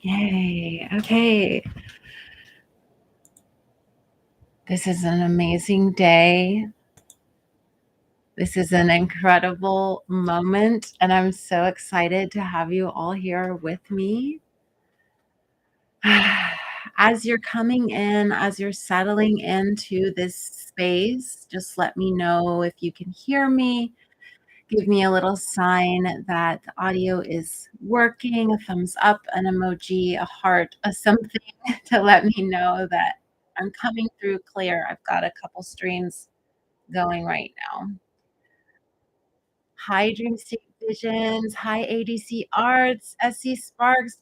Yay. Okay. This is an amazing day. This is an incredible moment, and I'm so excited to have you all here with me. As you're coming in, as you're settling into this space, just let me know if you can hear me. Give me a little sign that the audio is working, a thumbs up, an emoji, a heart, a something to let me know that I'm coming through clear. I've got a couple streams going right now. Hi, Dream State Visions. Hi, ADC Arts, SC Sparks.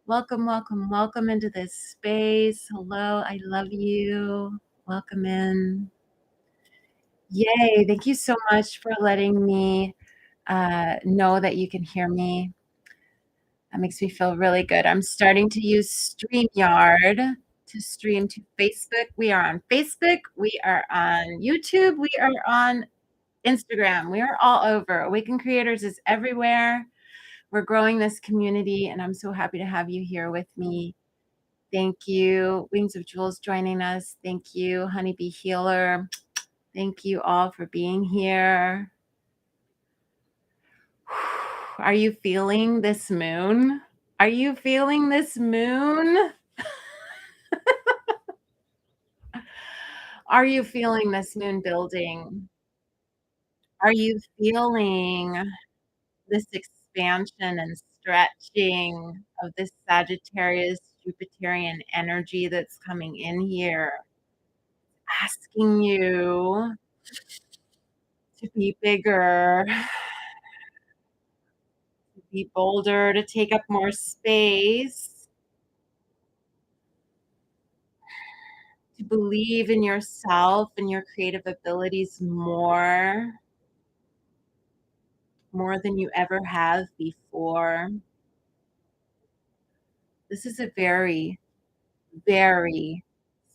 Welcome, welcome, welcome into this space. Hello, I love you. Welcome in. Yay. Thank you so much for letting me know that you can hear me. That makes me feel really good. I'm starting to use StreamYard to stream to Facebook. We are on Facebook. We are on YouTube. We are on Instagram. We are all over. Awaken Creators is everywhere. We're growing this community, and I'm so happy to have you here with me. Thank you. Wings of Jewels joining us. Thank you, Honeybee Healer. Thank you all for being here. Are you feeling this moon? Are you feeling this moon? Are you feeling this moon building? Are you feeling this expansion and stretching of this Sagittarius Jupiterian energy that's coming in here, asking you to be bigger, to be bolder, to take up more space, to believe in yourself and your creative abilities more than you ever have before. This is a very, very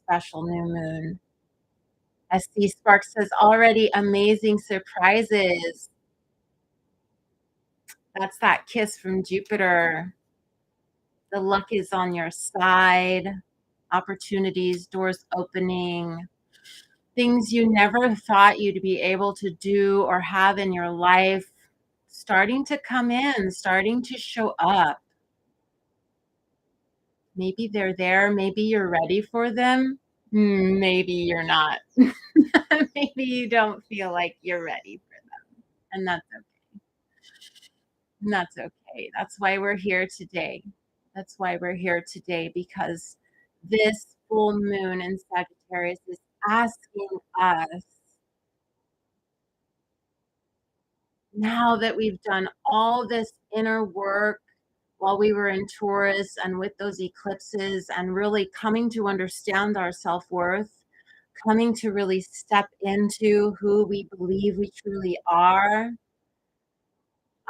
special new moon. SC Sparks says already amazing surprises. That's that kiss from Jupiter. The luck is on your side. Opportunities, doors opening, things you never thought you'd be able to do or have in your life starting to come in, starting to show up. Maybe they're there, maybe you're ready for them, maybe you're not. Maybe you don't feel like you're ready for them, and that's okay. And that's okay. That's why we're here today. That's why we're here today, because this full moon in Sagittarius is asking us, now that we've done all this inner work while we were in Taurus and with those eclipses and really coming to understand our self-worth, coming to really step into who we believe we truly are,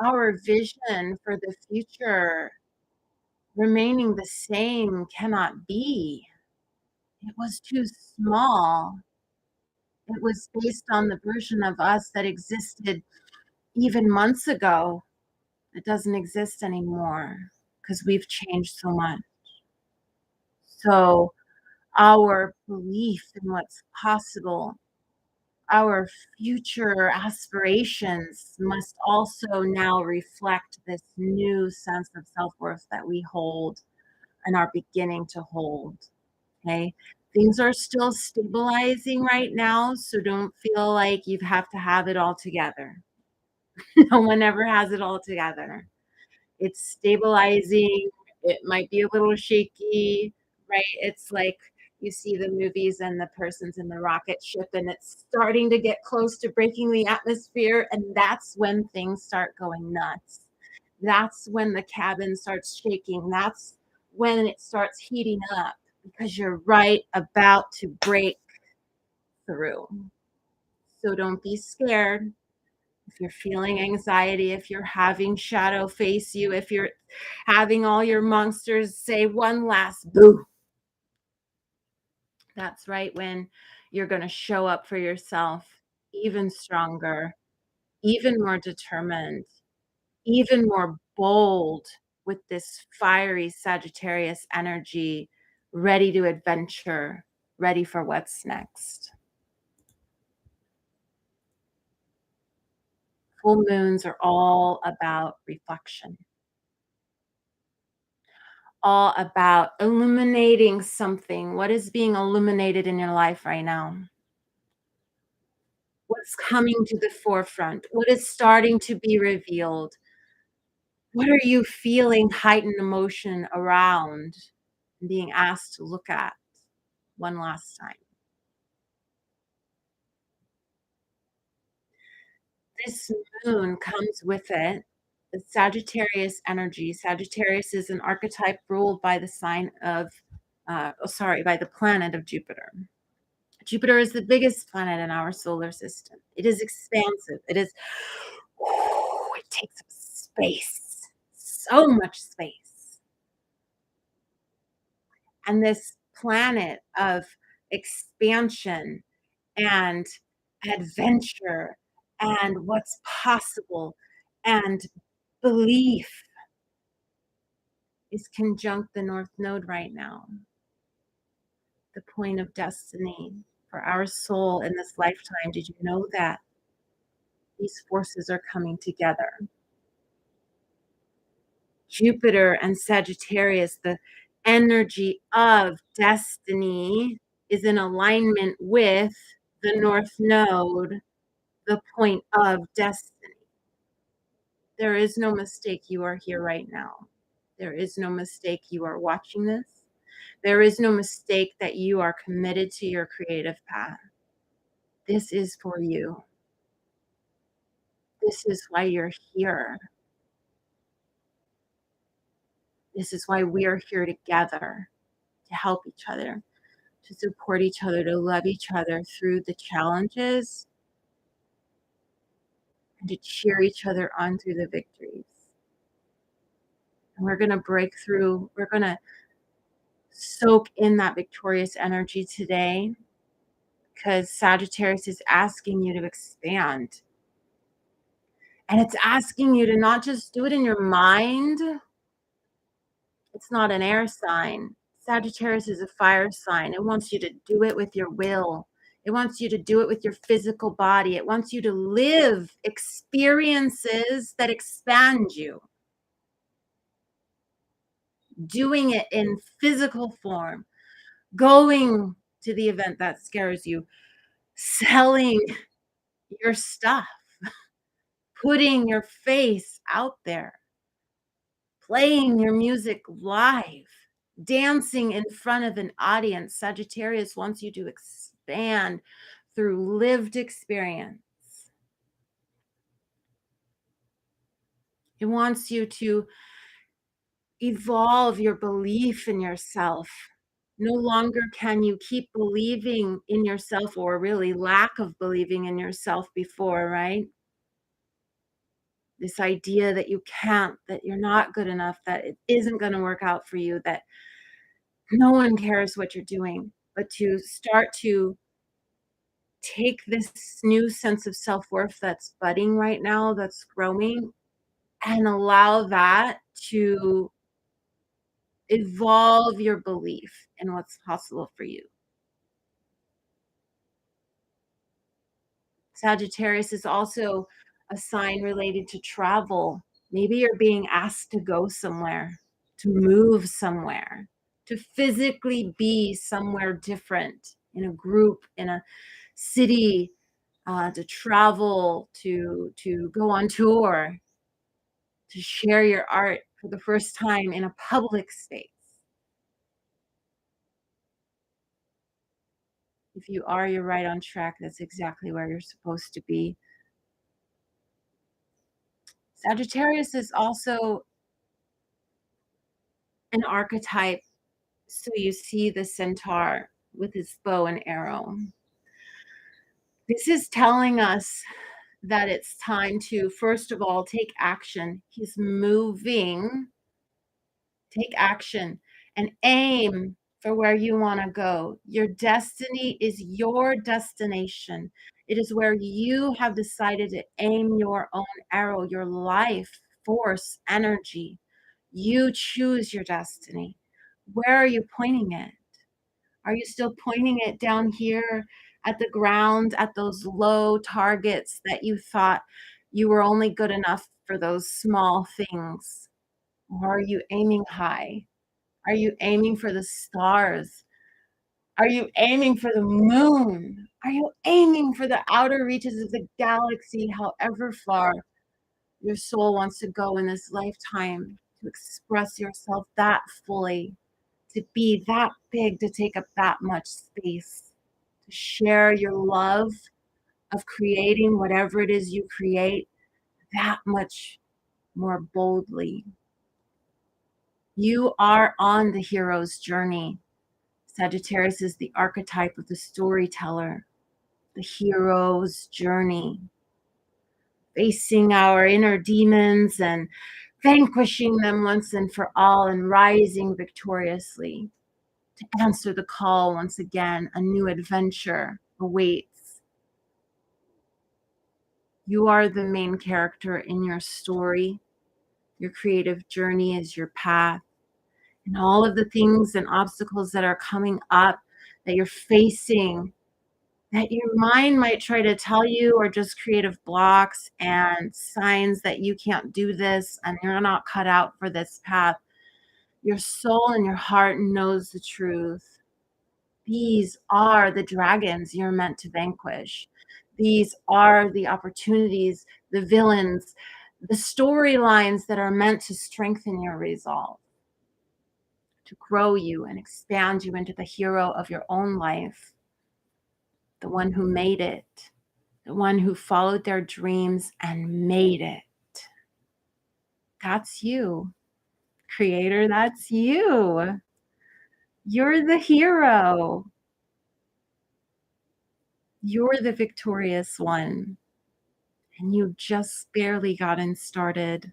our vision for the future remaining the same cannot be. It was too small. It was based on the version of us that existed even months ago. It doesn't exist anymore because we've changed so much. So our belief in what's possible, our future aspirations must also now reflect this new sense of self-worth that we hold and are beginning to hold. Okay. Things are still stabilizing right now, so don't feel like you have to have it all together. No one ever has it all together. It's stabilizing. It might be a little shaky, right? It's like you see the movies and the person's in the rocket ship and it's starting to get close to breaking the atmosphere. And that's when things start going nuts. That's when the cabin starts shaking. That's when it starts heating up because you're right about to break through. So don't be scared. If you're feeling anxiety, if you're having shadow face you, if you're having all your monsters say one last boo, that's right when you're going to show up for yourself even stronger, even more determined, even more bold with this fiery Sagittarius energy, ready to adventure, ready for what's next. Full moons are all about reflection, all about illuminating something. What is being illuminated in your life right now? What's coming to the forefront? What is starting to be revealed? What are you feeling heightened emotion around and being asked to look at one last time? This moon comes with it the Sagittarius energy. Sagittarius is an archetype ruled by the sign of, by the planet of Jupiter. Jupiter is the biggest planet in our solar system. It is expansive. It takes up space, so much space. And this planet of expansion and adventure and what's possible and belief is conjunct the North Node right now, the point of destiny for our soul in this lifetime. Did you know that? These forces are coming together. Jupiter and Sagittarius, the energy of destiny, is in alignment with the North Node, the point of destiny. There is no mistake you are here right now. There is no mistake you are watching this. There is no mistake that you are committed to your creative path. This is for you. This is why you're here. This is why we are here together to help each other, to support each other, to love each other through the challenges, and to cheer each other on through the victories. And we're going to break through. We're going to soak in that victorious energy today because Sagittarius is asking you to expand. And it's asking you to not just do it in your mind. It's not an air sign. Sagittarius is a fire sign. It wants you to do it with your will. It wants you to do it with your physical body. It wants you to live experiences that expand you. Doing it in physical form, going to the event that scares you, selling your stuff, putting your face out there, playing your music live, dancing in front of an audience. Sagittarius wants you to expand through lived experience. It wants you to evolve your belief in yourself. No longer can you keep believing in yourself, or really lack of believing in yourself before, right? This idea that you can't, that you're not good enough, that it isn't going to work out for you, that no one cares what you're doing, but to start to take this new sense of self-worth that's budding right now, that's growing, and allow that to evolve your belief in what's possible for you. Sagittarius is also a sign related to travel. Maybe you're being asked to go somewhere, to move somewhere, to physically be somewhere different in a group, in a city, to travel, to go on tour, to share your art for the first time in a public space. If you are, you're right on track. That's exactly where you're supposed to be. Sagittarius is also an archetype. So you see the centaur with his bow and arrow. This is telling us that it's time to, first of all, take action. He's moving. Take action and aim for where you want to go. Your destiny is your destination. It is where you have decided to aim your own arrow, your life force, energy. You choose your destiny. Where are you pointing it? Are you still pointing it down here at the ground, at those low targets that you thought you were only good enough for those small things? Or are you aiming high? Are you aiming for the stars? Are you aiming for the moon? Are you aiming for the outer reaches of the galaxy, however far your soul wants to go in this lifetime, to express yourself that fully, to be that big, to take up that much space, to share your love of creating whatever it is you create that much more boldly. You are on the hero's journey. Sagittarius is the archetype of the storyteller, the hero's journey, facing our inner demons and vanquishing them once and for all and rising victoriously to answer the call once again. A new adventure awaits. You are the main character in your story. Your creative journey is your path. And all of the things and obstacles that are coming up that you're facing, that your mind might try to tell you are just creative blocks and signs that you can't do this and you're not cut out for this path. Your soul and your heart knows the truth. These are the dragons you're meant to vanquish. These are the opportunities, the villains, the storylines that are meant to strengthen your resolve, to grow you and expand you into the hero of your own life, the one who made it, the one who followed their dreams and made it. That's you, creator. That's you. You're the hero. You're the victorious one. And you just barely gotten started.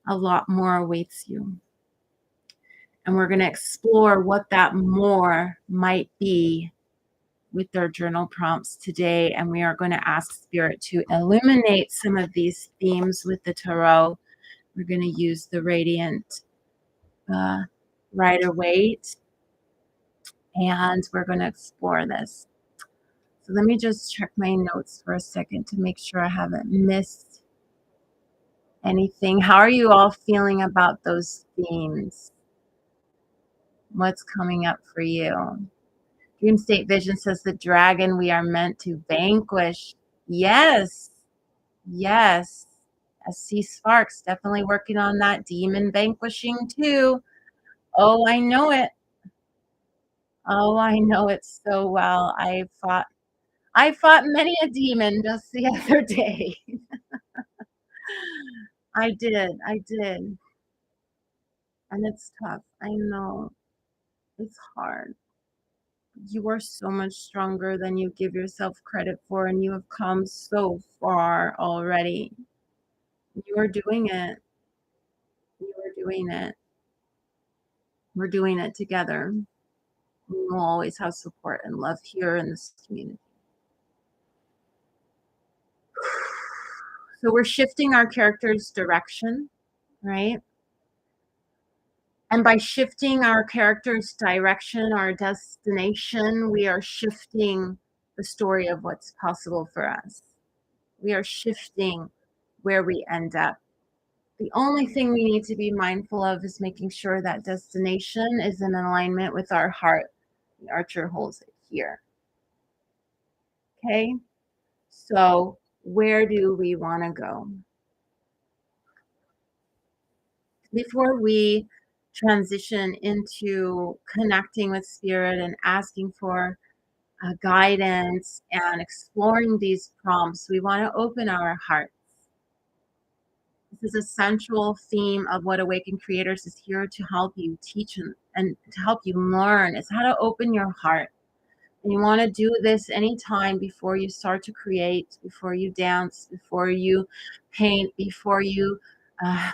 A lot more awaits you. And we're going to explore what that more might be with their journal prompts today. And we are going to ask Spirit to illuminate some of these themes with the tarot. We're going to use the Radiant Rider-Waite, and we're going to explore this. So let me just check my notes for a second to make sure I haven't missed anything. How are you all feeling about those themes? What's coming up for you? Dream State Vision says the dragon we are meant to vanquish. Yes. Yes. SC Sparks definitely working on that demon vanquishing too. Oh, I know it. Oh, I know it so well. I fought many a demon just the other day. I did. I did. And it's tough. I know. It's hard. You are so much stronger than you give yourself credit for, and you have come so far already. You are doing it. You are doing it. We're doing it together. We will always have support and love here in this community. So we're shifting our character's direction, right? And by shifting our character's direction, our destination, we are shifting the story of what's possible for us. We are shifting where we end up. The only thing we need to be mindful of is making sure that destination is in alignment with our heart. The Archer holds it here. Okay, so where do we want to go? Before we transition into connecting with spirit and asking for guidance and exploring these prompts, we want to open our hearts. This is a central theme of what Awakened Creators is here to help you teach and to help you learn. Is how to open your heart. And you want to do this anytime before you start to create, before you dance, before you paint, before you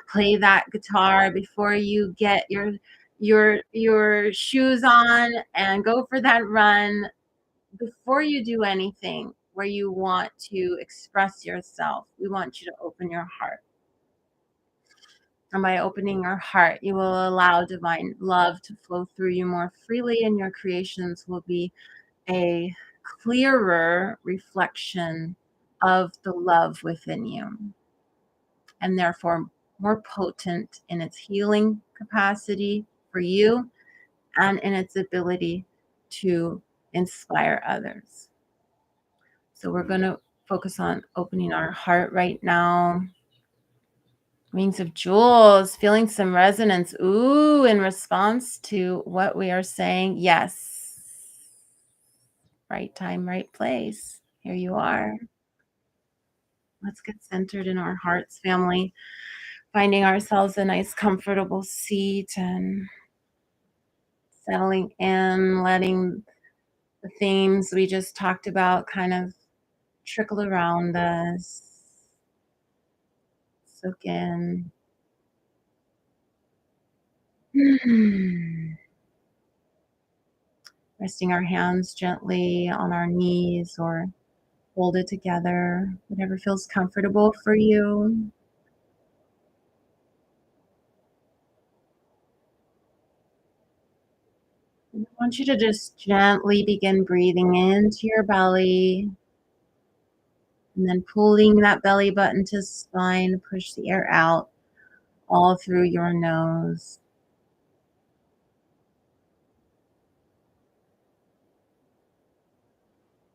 play that guitar, before you get your shoes on and go for that run. Before you do anything where you want to express yourself, we want you to open your heart. And by opening your heart, you will allow divine love to flow through you more freely, and your creations will be a clearer reflection of the love within you, and therefore more potent in its healing capacity for you and in its ability to inspire others. So we're going to focus on opening our heart right now. Wings of Jewels, feeling some resonance. Ooh, in response to what we are saying. Yes. Right time, right place. Here you are. Let's get centered in our hearts, family. Finding ourselves a nice, comfortable seat and settling in, letting the themes we just talked about kind of trickle around us, soak in. Resting our hands gently on our knees or hold it together, whatever feels comfortable for you. I want you to just gently begin breathing into your belly and then pulling that belly button to spine, push the air out all through your nose.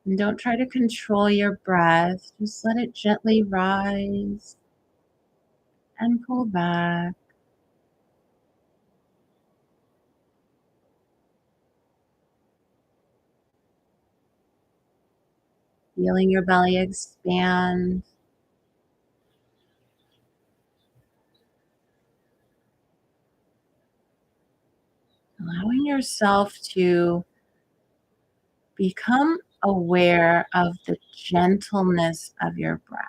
And don't try to control your breath. Just let it gently rise and pull back. Feeling your belly expand. Allowing yourself to become aware of the gentleness of your breath.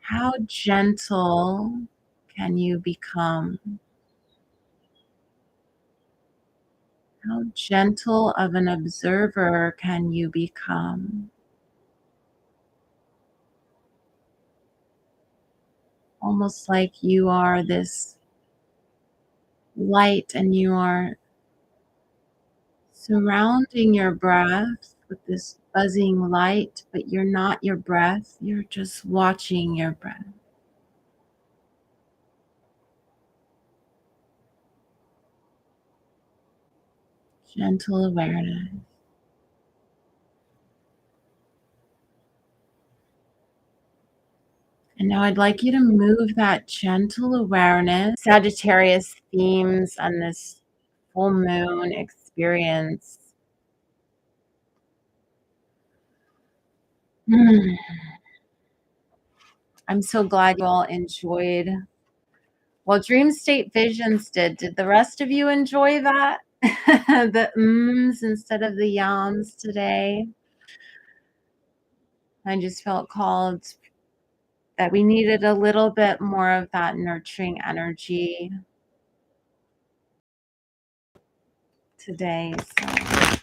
How gentle can you become? How gentle of an observer can you become? Almost like you are this light and you are surrounding your breath with this buzzing light, but you're not your breath, you're just watching your breath. Gentle awareness. And now I'd like you to move that gentle awareness, Sagittarius themes on this full moon experience. Mm. I'm so glad you all enjoyed. Well, Dream State Visions did. Did the rest of you enjoy that? The ums instead of the yams today. I just felt called that we needed a little bit more of that nurturing energy today. So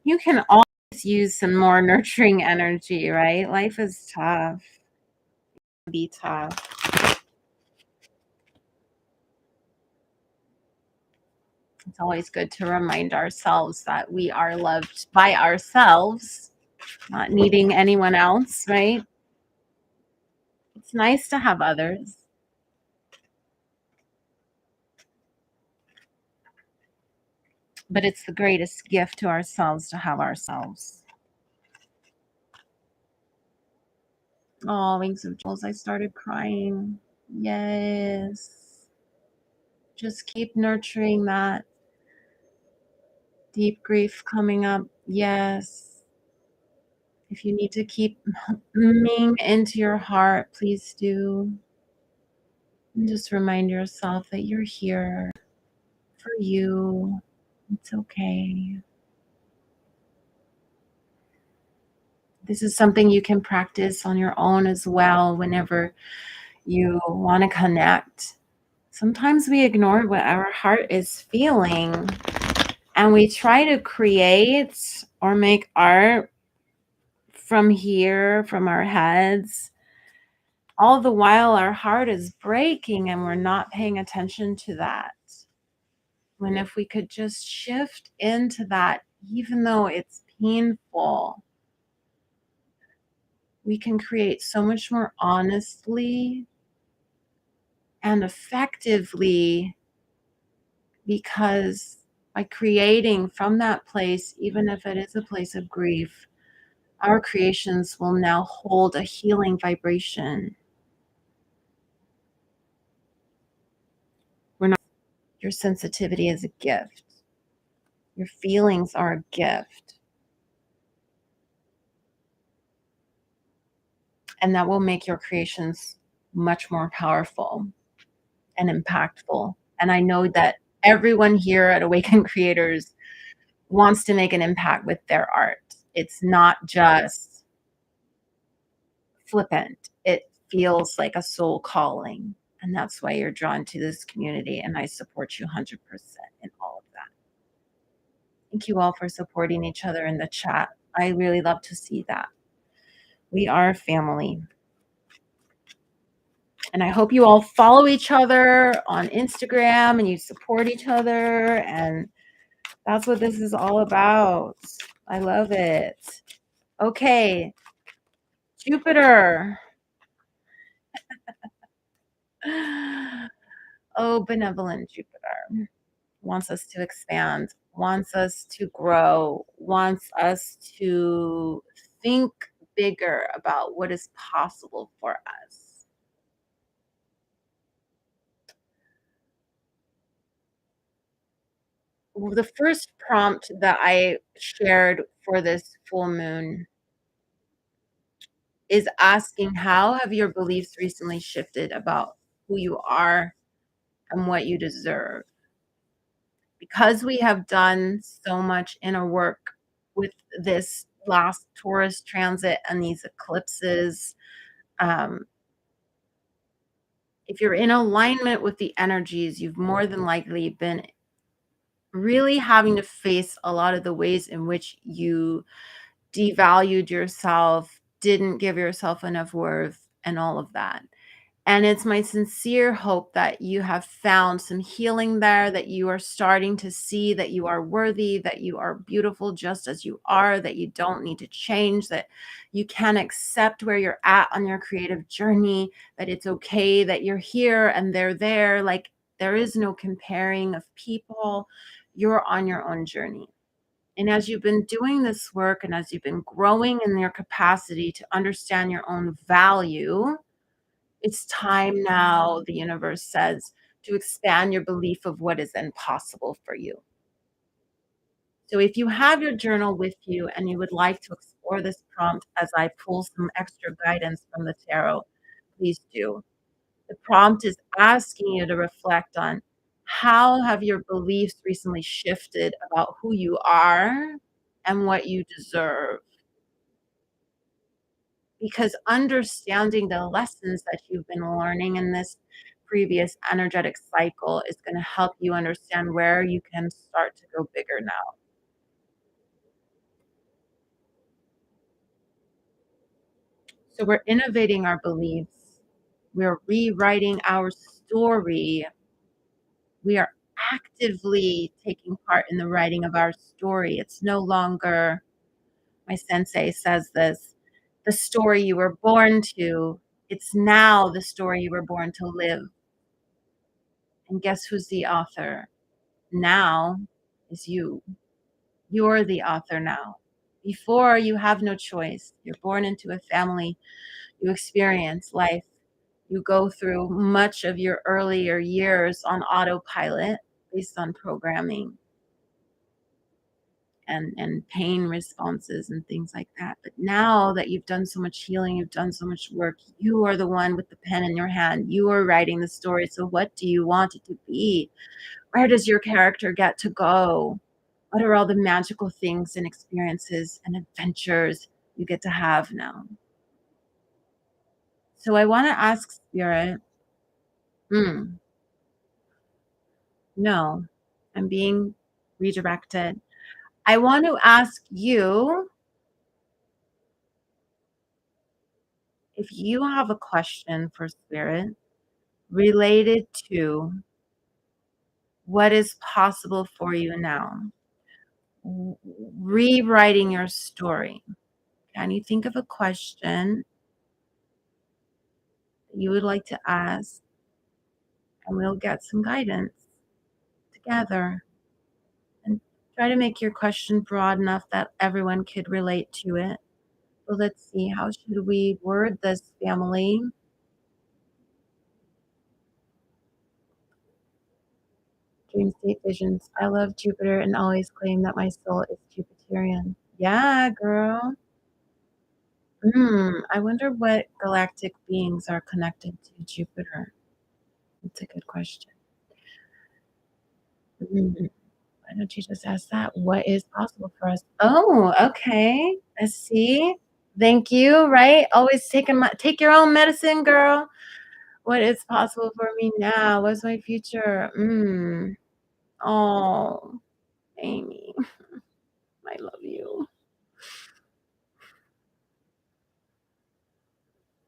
you can always use some more nurturing energy, right? Life is tough. Be tough. It's always good to remind ourselves that we are loved by ourselves, not needing anyone else, right? It's nice to have others. But it's the greatest gift to ourselves to have ourselves. Oh, Wings of Jewels, I started crying. Yes. Just keep nurturing that deep grief coming up. Yes. If you need to keep humming into your heart, please do. And just remind yourself that you're here for you. It's okay. This is something you can practice on your own as well whenever you want to connect. Sometimes we ignore what our heart is feeling and we try to create or make art from here, from our heads, all the while our heart is breaking and we're not paying attention to that. When if we could just shift into that, even though it's painful, we can create so much more honestly and effectively, because by creating from that place, even if it is a place of grief, our creations will now hold a healing vibration. We're not, your sensitivity is a gift. Your feelings are a gift. And that will make your creations much more powerful and impactful. And I know that everyone here at Awakened Creators wants to make an impact with their art. It's not just flippant. It feels like a soul calling. And that's why you're drawn to this community. And I support you 100% in all of that. Thank you all for supporting each other in the chat. I really love to see that. We are a family. And I hope you all follow each other on Instagram and you support each other. And that's what this is all about. I love it. Okay. Jupiter. Oh, benevolent Jupiter wants us to expand, wants us to grow, wants us to think bigger about what is possible for us. The first prompt that I shared for this full moon is asking, how have your beliefs recently shifted about who you are and what you deserve? Because we have done so much inner work with this last Taurus transit and these eclipses, um, if you're in alignment with the energies, you've more than likely been really having to face a lot of the ways in which you devalued yourself, didn't give yourself enough worth, and all of that. And it's my sincere hope that you have found some healing there, that you are starting to see that you are worthy, that you are beautiful just as you are, that you don't need to change, that you can accept where you're at on your creative journey, that it's okay that you're here and they're there. Like, there is no comparing of people. You're on your own journey. And as you've been doing this work and as you've been growing in your capacity to understand your own value, it's time now, the universe says, to expand your belief of what is then possible for you. So if you have your journal with you and you would like to explore this prompt as I pull some extra guidance from the tarot, please do. The prompt is asking you to reflect on, how have your beliefs recently shifted about who you are and what you deserve? Because understanding the lessons that you've been learning in this previous energetic cycle is going to help you understand where you can start to go bigger now. So we're innovating our beliefs. We're rewriting our story. We are actively taking part in the writing of our story. It's no longer, my sensei says this, the story you were born to. It's now the story you were born to live. And guess who's the author? Now is you. You're the author now. Before, you have no choice. You're born into a family. You experience life. You go through much of your earlier years on autopilot based on programming and pain responses and things like that. But now that you've done so much healing, you've done so much work, you are the one with the pen in your hand. You are writing the story. So what do you want it to be? Where does your character get to go? What are all the magical things and experiences and adventures you get to have now? So I want to ask Spirit, hmm, no, I'm being redirected. I want to ask you, If you have a question for spirit related to what is possible for you now, rewriting your story, can you think of a question that you would like to ask? And we'll get some guidance together and try to make your question broad enough that everyone could relate to it. So let's see, how should we word this, family? Dream state visions. I love Jupiter and always claim that my soul is Jupiterian. Yeah, girl. I wonder what galactic beings are connected to Jupiter. That's a good question. Mm, why don't you just ask that? What is possible for us? Oh, okay. I see. Thank you. Right? Always take your own medicine, girl. What is possible for me now? What's my future? Oh, Amy, I love you.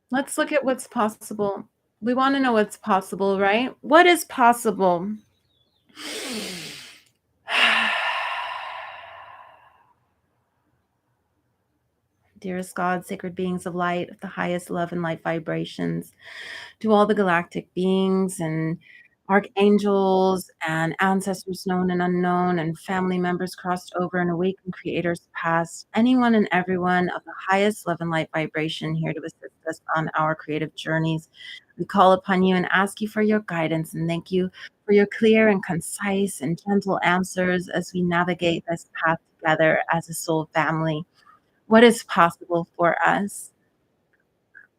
Let's look at what's possible. We want to know what's possible, right? What is possible? Dearest God, sacred beings of light, the highest love and light vibrations, to all the galactic beings and archangels and ancestors known and unknown and family members crossed over and awakened creators past, anyone and everyone of the highest love and light vibration here to assist us on our creative journeys. We call upon you and ask you for your guidance, and thank you for your clear and concise and gentle answers as we navigate this path together as a soul family. What is possible for us?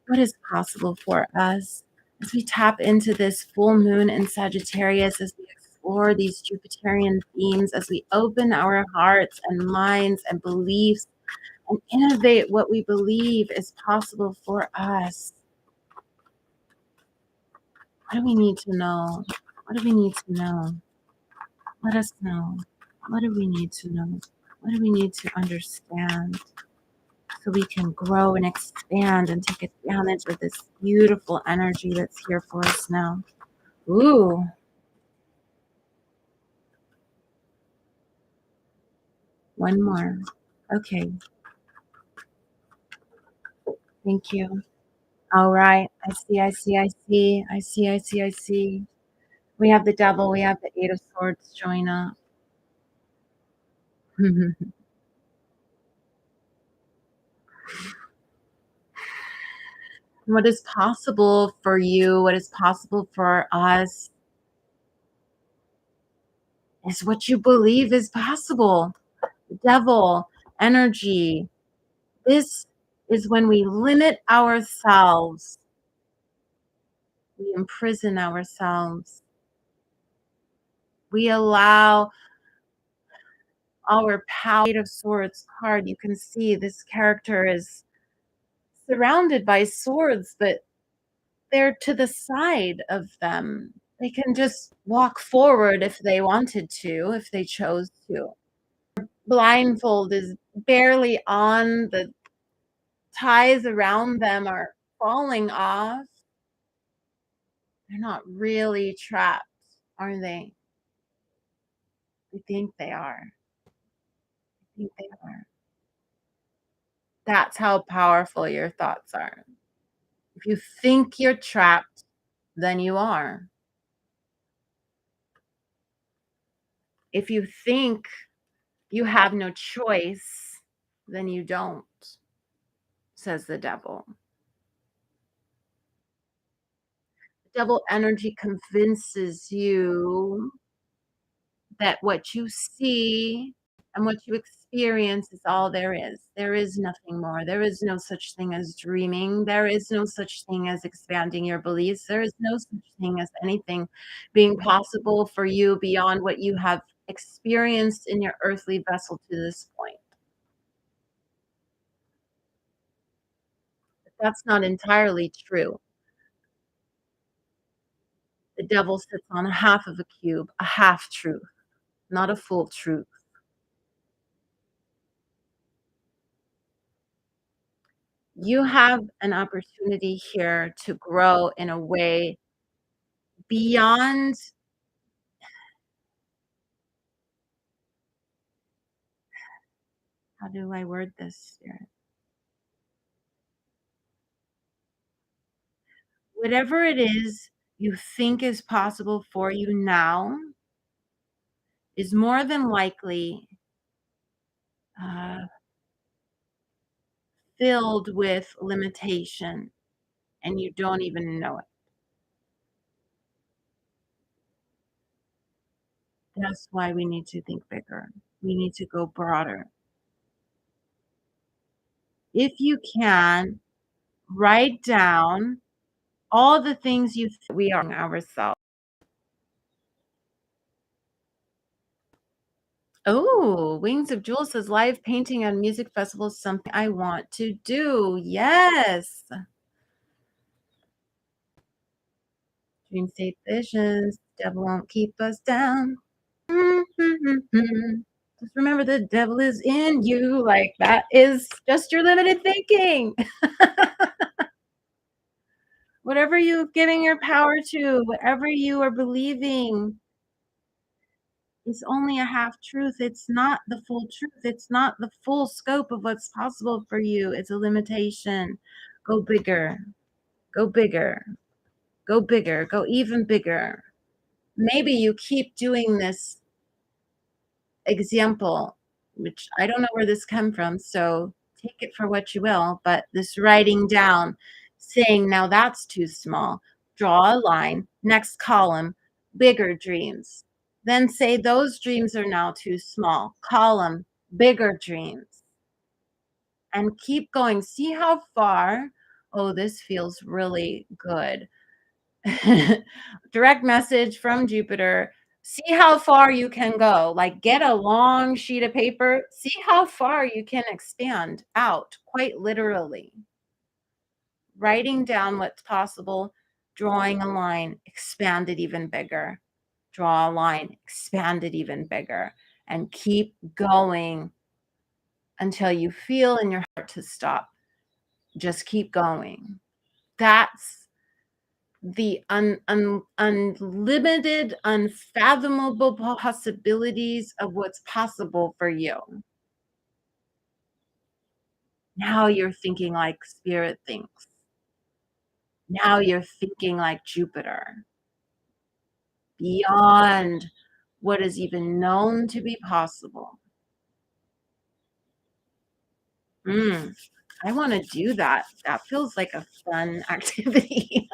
What is possible for us as we tap into this full moon in Sagittarius, as we explore these Jupiterian themes, as we open our hearts and minds and beliefs and innovate what we believe is possible for us? What do we need to know? What do we need to know? Let us know. What do we need to know? What do we need to understand so we can grow and expand and take advantage of this beautiful energy that's here for us now? Ooh. One more. Okay. Thank you. All right. I see, I see, I see. I see, I see, I see. We have the devil. We have the Eight of Swords join up. What is possible for you, what is possible for us, is what you believe is possible. The devil, energy. This is when we limit ourselves, we imprison ourselves, we allow our power. Eight of Swords card, you can see this character is surrounded by swords, but they're to the side of them. They can just walk forward if they wanted to, if they chose to. Blindfold is barely on, the ties around them are falling off. They're not really trapped, are they? I think they are. I think they are. That's how powerful your thoughts are. If you think you're trapped, then you are. If you think you have no choice, then you don't, says the devil. The devil energy convinces you that what you see and what you experience is all there is. There is nothing more. There is no such thing as dreaming. There is no such thing as expanding your beliefs. There is no such thing as anything being possible for you beyond what you have experienced in your earthly vessel to this point. But that's not entirely true. The devil sits on a half of a cube, a half truth, not a full truth. You have an opportunity here to grow in a way beyond how do I word this, Spirit? Whatever it is you think is possible for you now is more than likely, uh, filled with limitation, and you don't even know it. That's why we need to think bigger. We need to go broader. If you can, write down all the things we are ourselves. Oh, Wings of Jewels says live painting and music festival is something I want to do. Yes. Dream state visions. Devil won't keep us down. Mhm. Just remember the devil is in you. Like that is just your limited thinking. Whatever you're giving your power to, whatever you are believing is only a half truth. It's not the full truth. It's not the full scope of what's possible for you. It's a limitation. Go bigger. Go bigger. Go bigger. Go even bigger. Maybe you keep doing this example, which I don't know where this come from, so take it for what you will, but this writing down, saying, "Now that's too small." Draw a line, next column, bigger dreams. Then say, "Those dreams are now too small." Column, bigger dreams, and keep going. See how far oh, this feels really good. Direct message from Jupiter. See how far you can go. Like, get a long sheet of paper. See how far you can expand out, quite literally. Writing down what's possible, drawing a line, expand it even bigger. Draw a line, expand it even bigger, and keep going until you feel in your heart to stop. Just keep going. That's the unlimited, unfathomable possibilities of what's possible for you. Now you're thinking like spirit thinks. Now you're thinking like Jupiter, beyond what is even known to be possible. Mm, I want to do that. That feels like a fun activity.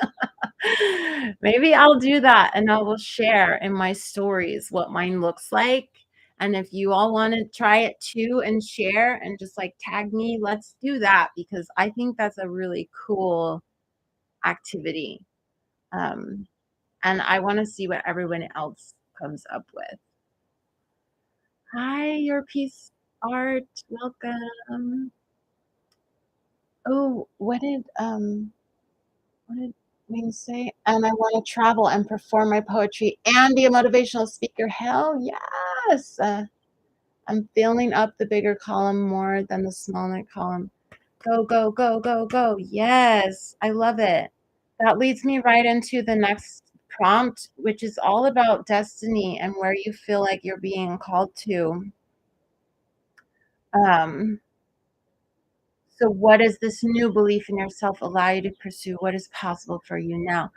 Maybe I'll do that and I will share in my stories what mine looks like. And if you all want to try it too and share and just like tag me, let's do that because I think that's a really cool activity. Um, and I want to see what everyone else comes up with. Hi, your piece art. Welcome. Oh, what did Wayne say? And I wanna travel and perform my poetry and be a motivational speaker. Hell yes! I'm filling up the bigger column more than the smaller column. Go, go, go, go, go. Yes, I love it. That leads me right into the next prompt, which is all about destiny and where you feel like you're being called to. Um, so what does this new belief in yourself allow you to pursue? What is possible for you now?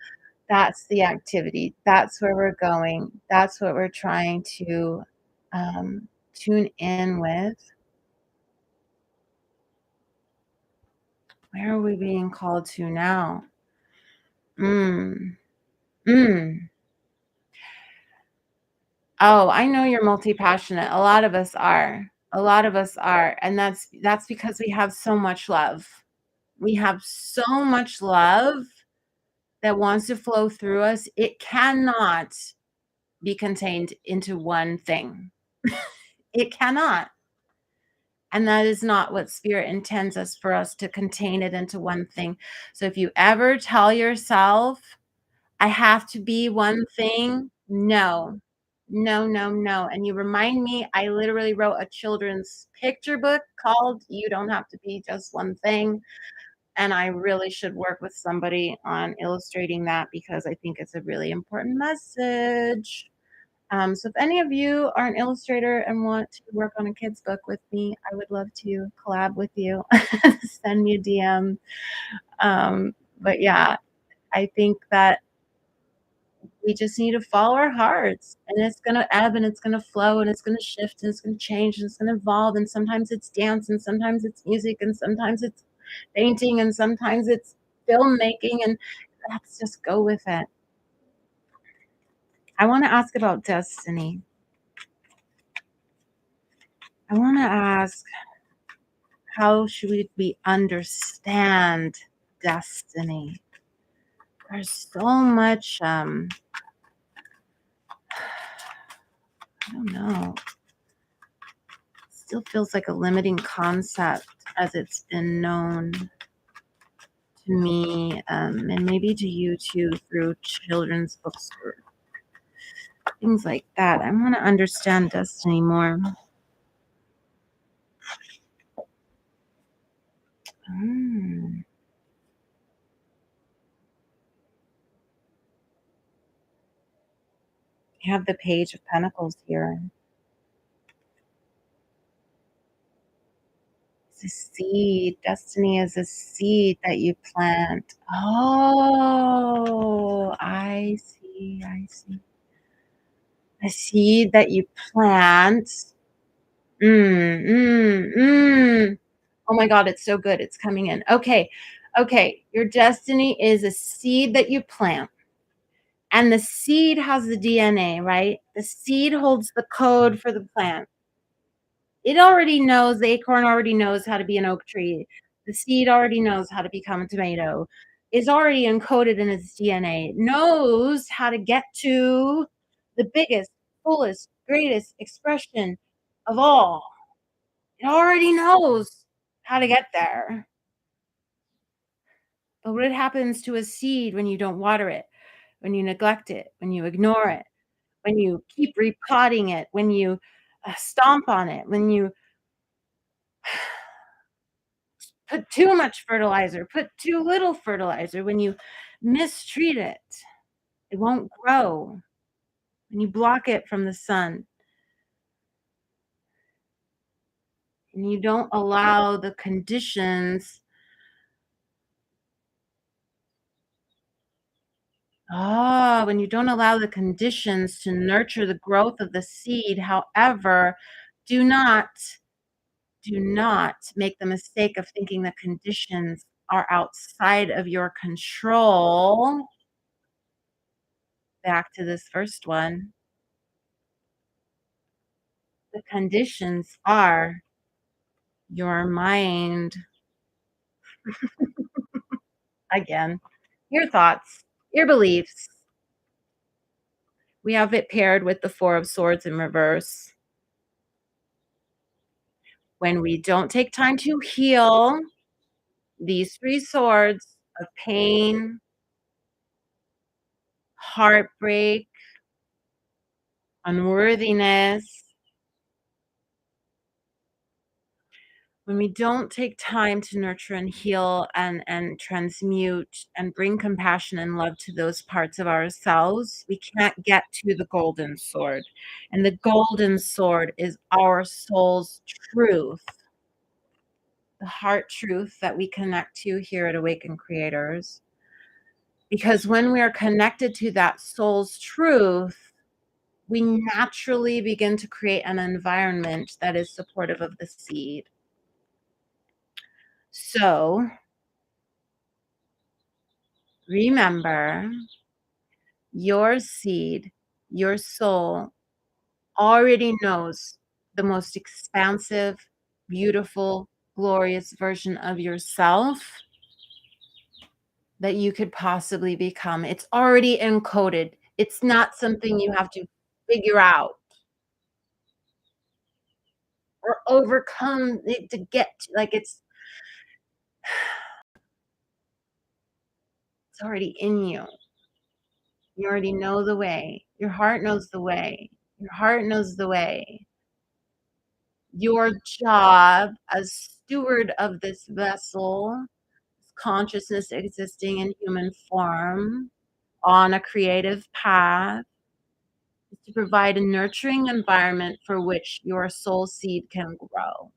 That's the activity. That's where we're going. That's what we're trying to, tune in with. Where are we being called to now? Mm, mm. Oh, I know you're multi-passionate. A lot of us are. A lot of us are, and that's because we have so much love. We have so much love that wants to flow through us. It cannot be contained into one thing. It cannot. And that is not what spirit intends us for us to contain it into one thing. So if you ever tell yourself, I have to be one thing, no, no, no, no. And you remind me, I literally wrote a children's picture book called You Don't Have to Be Just One Thing. And I really should work with somebody on illustrating that because I think it's a really important message. So if any of you are an illustrator and want to work on a kid's book with me, I would love to collab with you. Send me a DM. But yeah, I think that we just need to follow our hearts, and it's gonna ebb and it's gonna flow and it's gonna shift and it's gonna change and it's gonna evolve. And sometimes it's dance and sometimes it's music and sometimes it's painting and sometimes it's filmmaking, and let's just go with it. I want to ask about destiny. I want to ask, how should we understand destiny? There's so much, I don't know, still feels like a limiting concept as it's been known to me, and maybe to you too through children's books or things like that. I want to understand destiny more. Mm. You have the Page of Pentacles here. It's a seed. Destiny is a seed that you plant. Oh, I see. I see. A seed that you plant. Mm, mm, mm. Oh my God, it's so good. It's coming in. Okay. Okay. Your destiny is a seed that you plant. And the seed has the DNA, right? The seed holds the code for the plant. It already knows, the acorn already knows how to be an oak tree. The seed already knows how to become a tomato. It's already encoded in its DNA. It knows how to get to the biggest, fullest, greatest expression of all. It already knows how to get there. But what happens to a seed when you don't water it, when you neglect it, when you ignore it, when you keep repotting it, when you stomp on it, when you put too much fertilizer, put too little fertilizer, when you mistreat it, it won't grow. When you block it from the sun and you don't allow the conditions, when you don't allow the conditions to nurture the growth of the seed. However, do not, do not make the mistake of thinking the conditions are outside of your control. Back to this first one. The conditions are your mind. Again, your thoughts, your beliefs. We have it paired with the Four of Swords in reverse. When we don't take time to heal these three swords of pain, heartbreak, unworthiness, when we don't take time to nurture and heal and transmute and bring compassion and love to those parts of ourselves, we can't get to the golden sword. And the golden sword is our soul's truth, the heart truth that we connect to here at Awakened Creators. Because when we are connected to that soul's truth, we naturally begin to create an environment that is supportive of the seed. So remember, your seed, your soul already knows the most expansive, beautiful, glorious version of yourself that you could possibly become. It's already encoded. It's not something you have to figure out or overcome it to get to, like it's already in you. You already know the way. Your heart knows the way. Your heart knows the way. Your job as steward of this vessel is consciousness existing in human form on a creative path is to provide a nurturing environment for which your soul seed can grow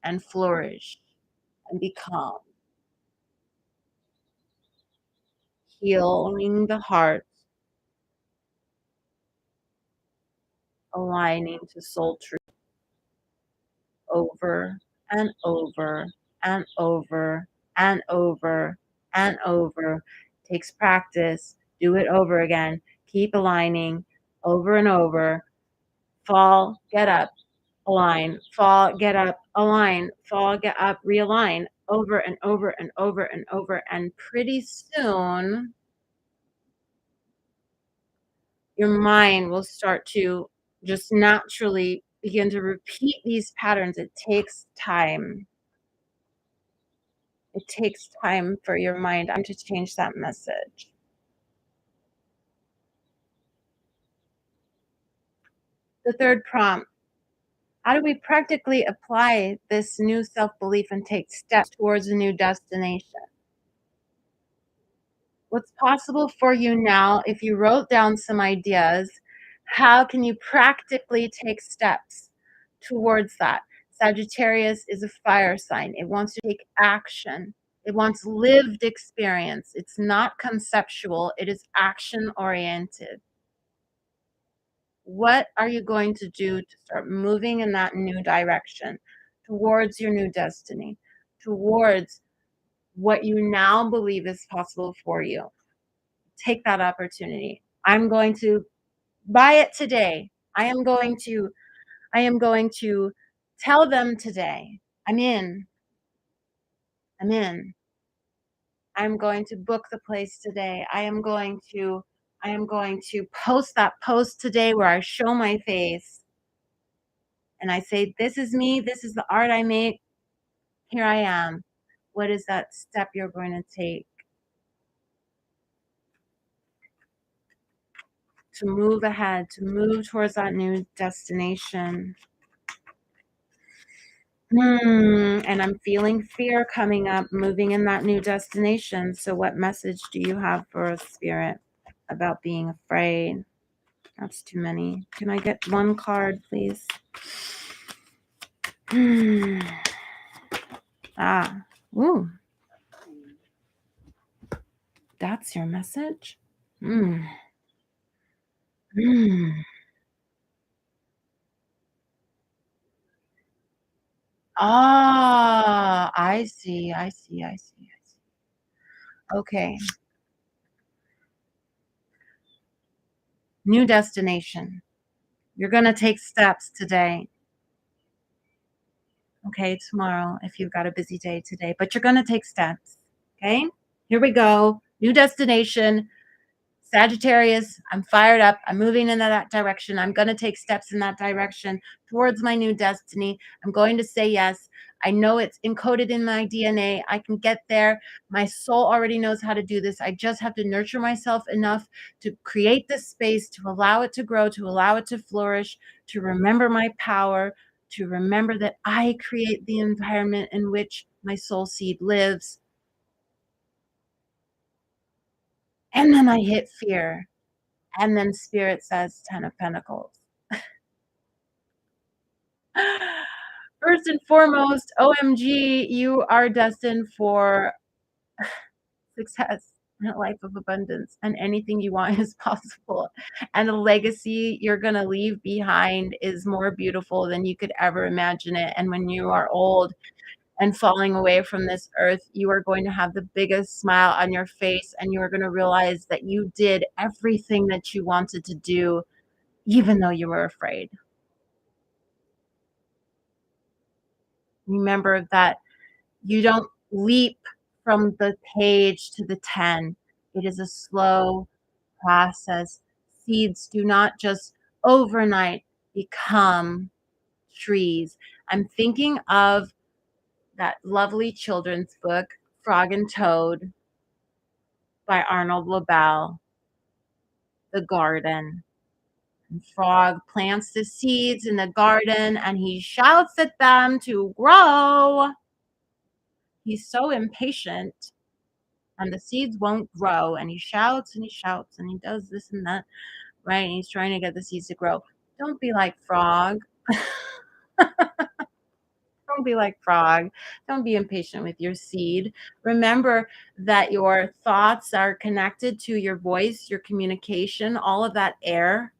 and flourish and become, healing the heart, aligning to soul truth over and over and over and over and over. Takes practice. Do it over again. Keep aligning over and over. Fall, get up, align, fall, get up, align, fall, get up, realign over and over and over and over. And pretty soon, your mind will start to just naturally begin to repeat these patterns. It takes time. It takes time for your mind to change that message. The third prompt: how do we practically apply this new self belief and take steps towards a new destination? What's possible for you now if you wrote down some ideas? How can you practically take steps towards that? Sagittarius is a fire sign. It wants to take action. It wants lived experience. It's not conceptual, it is action oriented. What are you going to do to start moving in that new direction towards your new destiny, towards what you now believe is possible for you? Take that opportunity. I'm going to buy it today. I am going to tell them today. I'm in. I'm in. I'm going to book the place today. I am going to post that post today where I show my face and I say, this is me, this is the art I make. Here I am. What is that step you're going to take to move ahead, to move towards that new destination? And I'm feeling fear coming up, moving in that new destination. So, what message do you have for us, Spirit, about being afraid? That's too many. Can I get one card, please? Ooh. That's your message? Mm. Mm. Ah, I see. Okay. New destination. You're gonna take steps today. Okay, tomorrow if you've got a busy day today, but you're gonna take steps. Okay? Here we go. New destination. Sagittarius, I'm fired up. I'm moving in that direction. I'm going to take steps in that direction towards my new destiny. I'm going to say yes. I know it's encoded in my DNA. I can get there. My soul already knows how to do this. I just have to nurture myself enough to create this space, to allow it to grow, to allow it to flourish, to remember my power, to remember that I create the environment in which my soul seed lives. And then I hit fear. And then Spirit says 10 of Pentacles. First and foremost, OMG, you are destined for success and a life of abundance, and anything you want is possible. And the legacy you're going to leave behind is more beautiful than you could ever imagine it. And when you are old and falling away from this earth, you are going to have the biggest smile on your face, and you are going to realize that you did everything that you wanted to do, even though you were afraid. Remember that you don't leap from the page to the 10. It is a slow process. Seeds do not just overnight become trees. I'm thinking of that lovely children's book, Frog and Toad by Arnold Lobel, The Garden. And Frog plants the seeds in the garden and he shouts at them to grow. He's so impatient and the seeds won't grow, and he shouts and he does this and that, right? And he's trying to get the seeds to grow. Don't be like Frog. Don't be like Frog. Don't be impatient with your seed. Remember that your thoughts are connected to your voice, your communication, all of that air,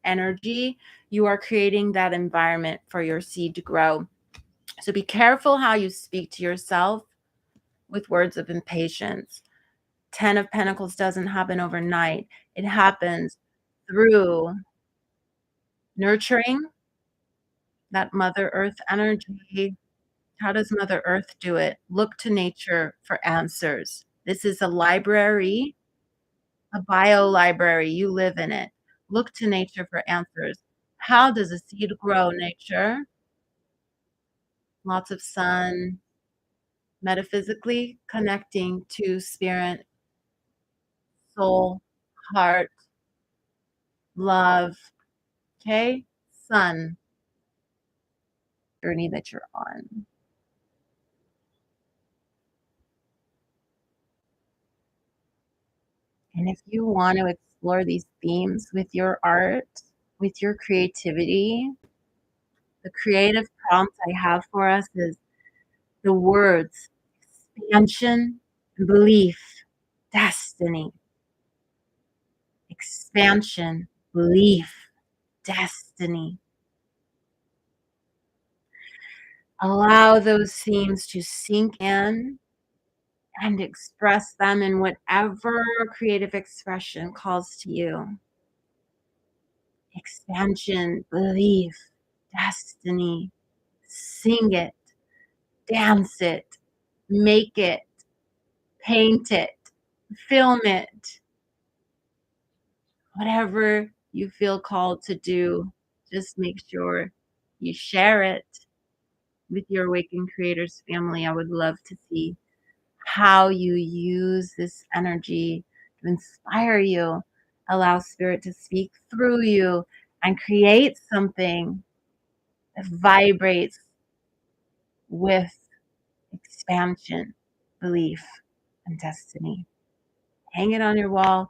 energy. You are creating that environment for your seed to grow. So be careful how you speak to yourself with words of impatience. 10 of Pentacles doesn't happen overnight. It happens through nurturing that Mother Earth energy. How does Mother Earth do it? Look to nature for answers. This is a library, a bio library. You live in it. Look to nature for answers. How does a seed grow, nature? Lots of sun, metaphysically connecting to spirit, soul, heart, love. Okay? Sun journey that you're on. And if you want to explore these themes with your art, with your creativity, the creative prompt I have for us is the words expansion, belief, destiny. Expansion, belief, destiny. Allow those themes to sink in and express them in whatever creative expression calls to you. Expansion, belief, destiny. Sing it, dance it, make it, paint it, film it. Whatever you feel called to do, just make sure you share it with your Awakened Creators family. I would love to see how you use this energy to inspire you, allow spirit to speak through you, and create something that vibrates with expansion, belief, and destiny. Hang it on your wall,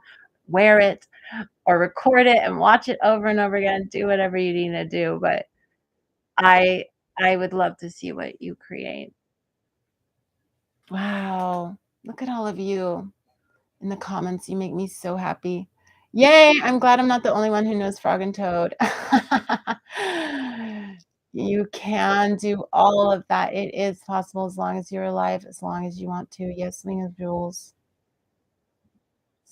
wear it, or record it and watch it over and over again. Do whatever you need to do, but I I would love to see what you create. Wow. Look at all of you in the comments. You make me so happy. Yay, I'm glad I'm not the only one who knows Frog and Toad. You can do all of that. It is possible as long as you're alive, as long as you want to. Yes, swing of jewels.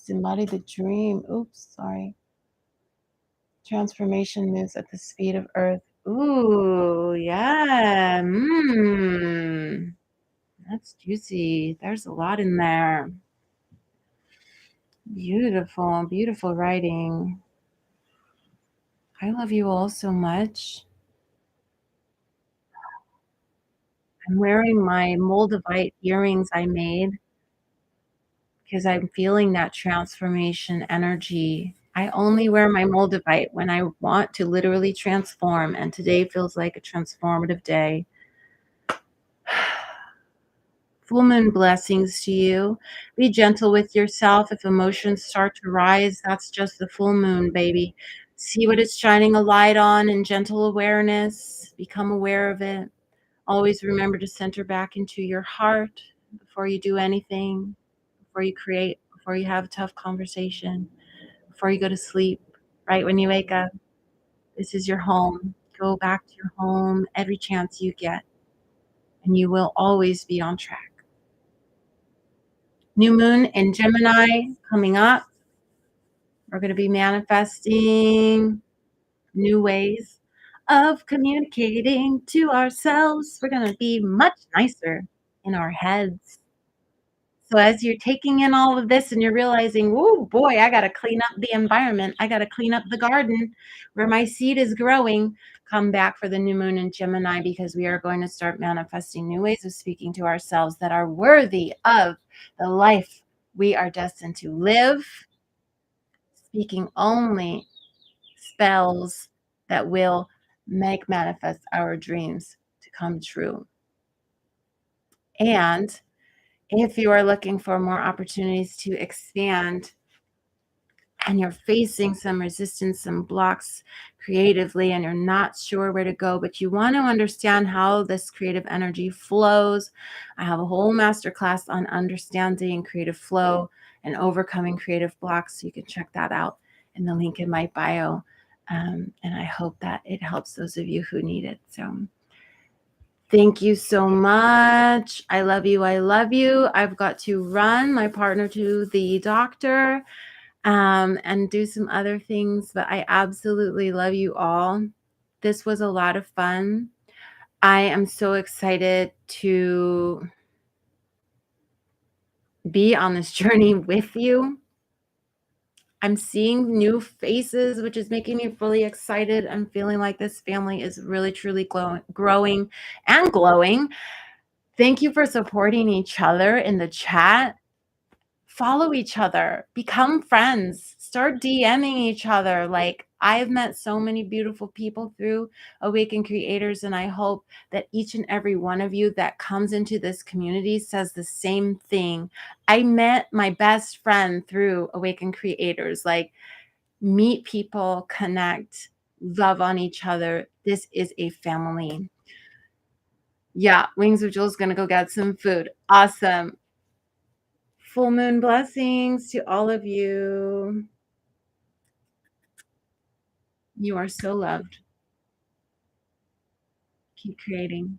Embody the dream. Oops, sorry. Transformation moves at the speed of earth. Ooh, yeah. That's juicy. There's a lot in there. Beautiful, beautiful writing. I love you all so much. I'm wearing my Moldavite earrings I made because I'm feeling that transformation energy. I only wear my Moldavite when I want to literally transform, and today feels like a transformative day. Full moon blessings to you. Be gentle with yourself. If emotions start to rise, that's just the full moon, baby. See what it's shining a light on in gentle awareness. Become aware of it. Always remember to center back into your heart before you do anything, before you create, before you have a tough conversation, before you go to sleep, right when you wake up. This is your home. Go back to your home every chance you get, and you will always be on track. New moon in Gemini coming up. We're going to be manifesting new ways of communicating to ourselves. We're going to be much nicer in our heads. So as you're taking in all of this and you're realizing, oh boy, I got to clean up the environment. I got to clean up the garden where my seed is growing. Come back for the new moon in Gemini, because we are going to start manifesting new ways of speaking to ourselves that are worthy of the life we are destined to live. Speaking only spells that will make manifest our dreams to come true. And if you are looking for more opportunities to expand and you're facing some resistance, some blocks creatively, and you're not sure where to go, but you want to understand how this creative energy flows, I have a whole masterclass on understanding creative flow and overcoming creative blocks. So you can check that out in the link in my bio. And I hope that it helps those of you who need it. So thank you so much. I love you. I love you. I've got to run my partner to the doctor and do some other things, but I absolutely love you all. This was a lot of fun. I am so excited to be on this journey with you. I'm seeing new faces, which is making me really excited. I'm feeling like this family is really, truly growing and glowing. Thank you for supporting each other in the chat. Follow each other, become friends, start DMing each other. Like, I've met so many beautiful people through Awaken Creators, and I hope that each and every one of you that comes into this community says the same thing. I met my best friend through Awaken Creators. Like, meet people, connect, love on each other. This is a family. Yeah, Wings of Jules gonna go get some food. Awesome. Full moon blessings to all of you. You are so loved. Keep creating.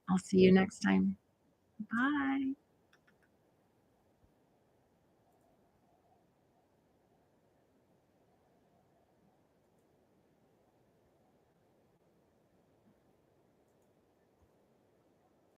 I'll see you next time. Bye.